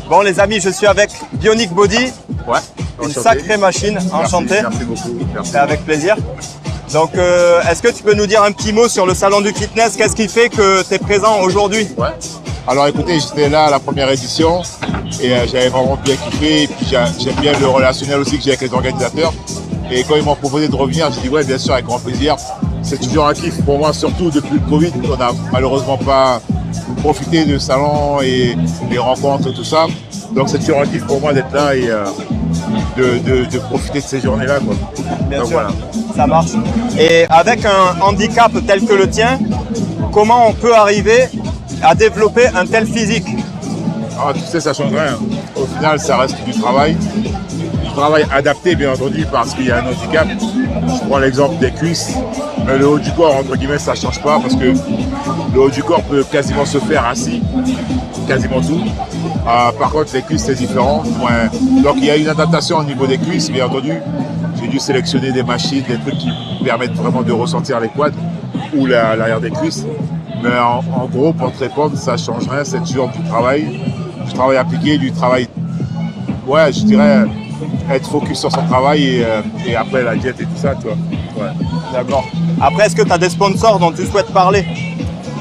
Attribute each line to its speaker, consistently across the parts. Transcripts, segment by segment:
Speaker 1: Bon les amis, je suis avec Bionic Body,
Speaker 2: Ouais.
Speaker 1: une
Speaker 2: Enchanté.
Speaker 1: sacrée machine, enchanté.
Speaker 2: Merci beaucoup. Merci.
Speaker 1: C'est avec plaisir. Donc est-ce que tu peux nous dire un petit mot sur le salon du fitness? Qu'est-ce qui fait que tu es présent aujourd'hui?
Speaker 2: Ouais. Alors écoutez, j'étais là à la première édition et j'avais vraiment bien kiffé. Et puis j'aime bien le relationnel aussi que j'ai avec les organisateurs. Et quand ils m'ont proposé de revenir, j'ai dit ouais, bien sûr, avec grand plaisir. C'est toujours un kiff pour moi, surtout depuis le Covid. On n'a malheureusement pas profité de salon et des rencontres, tout ça. Donc c'est toujours un kiff pour moi d'être là et de profiter de ces journées-là, quoi.
Speaker 1: Bien
Speaker 2: Donc,
Speaker 1: sûr,
Speaker 2: voilà.
Speaker 1: ça marche. Et avec un handicap tel que le tien, comment on peut arriver à développer un tel physique?
Speaker 2: Ah, tu sais, ça change rien. Au final, ça reste du travail. Du travail adapté, bien entendu, parce qu'il y a un handicap. Je prends l'exemple des cuisses. Mais le haut du corps, entre guillemets, ça ne change pas parce que le haut du corps peut quasiment se faire assis, quasiment tout. Par contre, les cuisses, c'est différent. Ouais. Donc, il y a une adaptation au niveau des cuisses, bien entendu. J'ai dû sélectionner des machines, des trucs qui permettent vraiment de ressentir les quads ou l'arrière des cuisses. Mais en gros, pour te répondre, ça ne change rien. C'est toujours du travail appliqué, du travail, ouais, je dirais, être focus sur son travail et après la diète et tout ça, tu vois. Ouais.
Speaker 1: D'accord. Après, est-ce que tu as des sponsors dont tu souhaites parler?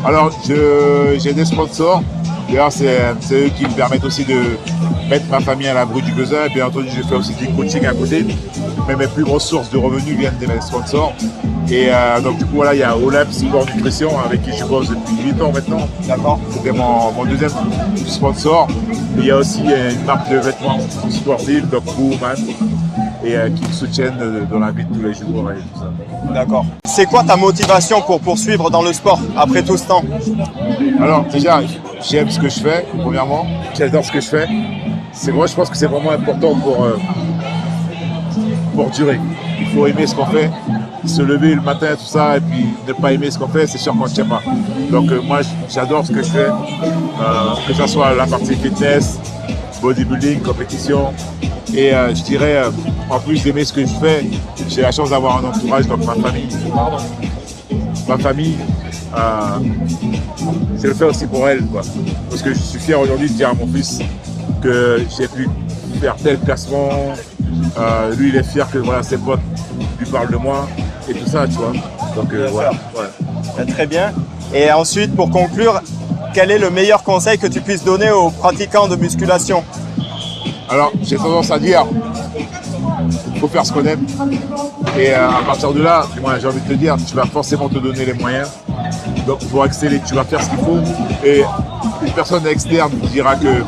Speaker 2: Alors, j'ai des sponsors. D'ailleurs, c'est eux qui me permettent aussi de mettre ma famille à l'abri du besoin. Et bien entendu, je fais aussi du coaching à côté. Mais mes plus grosses sources de revenus viennent de mes sponsors. Et donc, du coup, voilà, il y a Olymp Sport Nutrition avec qui je bosse depuis 8 ans maintenant.
Speaker 1: D'accord.
Speaker 2: C'était mon deuxième sponsor. Et il y a aussi une marque de vêtements sportifs, donc Woman, et qui me soutiennent dans la vie de tous les jours et tout ça.
Speaker 1: D'accord. C'est quoi ta motivation pour poursuivre dans le sport après tout ce temps?
Speaker 2: Alors déjà, j'aime ce que je fais, premièrement. J'adore ce que je fais. Moi, je pense que c'est vraiment important pour durer. Il faut aimer ce qu'on fait, se lever le matin, tout ça, et puis ne pas aimer ce qu'on fait, c'est sûr qu'on ne tient pas. Donc moi, j'adore ce que je fais, que ce soit la partie fitness, bodybuilding, compétition. Et je dirais, en plus d'aimer ce que je fais, j'ai la chance d'avoir un entourage, donc ma famille. Ma famille, je le fais aussi pour elle, quoi. Parce que je suis fier aujourd'hui de dire à mon fils que j'ai pu faire tel classement. Lui, il est fier que voilà, ses potes lui parlent de moi et tout ça, tu vois. Donc voilà. Ouais.
Speaker 1: Très bien. Et ensuite, pour conclure, quel est le meilleur conseil que tu puisses donner aux pratiquants de musculation?
Speaker 2: Alors, j'ai tendance à dire, il faut faire ce qu'on aime. Et à partir de là, moi, j'ai envie de te dire, tu vas forcément te donner les moyens. Donc, pour exceller, tu vas faire ce qu'il faut. Et une personne externe dira que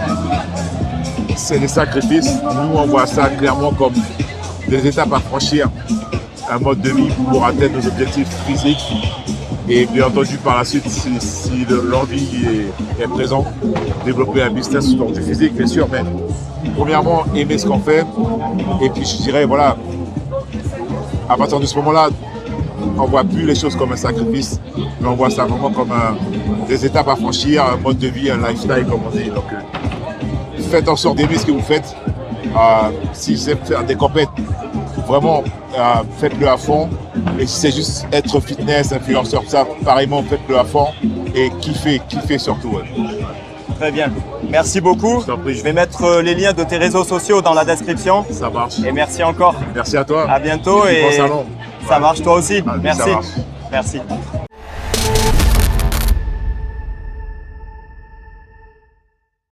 Speaker 2: c'est des sacrifices. Nous, on voit ça clairement comme des étapes à franchir, un mode de vie pour atteindre nos objectifs physiques. Et bien entendu, par la suite, si l'envie est présente, développer un business autour du physique, bien sûr, mais premièrement, aimer ce qu'on fait. Et puis, je dirais, voilà, à partir de ce moment-là, on ne voit plus les choses comme un sacrifice, mais on voit ça vraiment comme des étapes à franchir, un mode de vie, un lifestyle, comme on dit. Donc, faites en sorte d'aimer ce que vous faites. Si c'est faire des compètes, vraiment, faites-le à fond. Et si c'est juste être fitness, influenceur, ça, pareillement, faites-le à fond. Et kiffez surtout. Ouais.
Speaker 1: Très bien. Merci beaucoup. Je vais mettre les liens de tes réseaux sociaux dans la description.
Speaker 2: Ça marche.
Speaker 1: Et merci encore.
Speaker 2: Merci à toi.
Speaker 1: À bientôt. Et
Speaker 2: bon salon.
Speaker 1: Ça marche toi aussi.
Speaker 2: Allez,
Speaker 1: Merci.
Speaker 2: ça marche.
Speaker 1: Merci.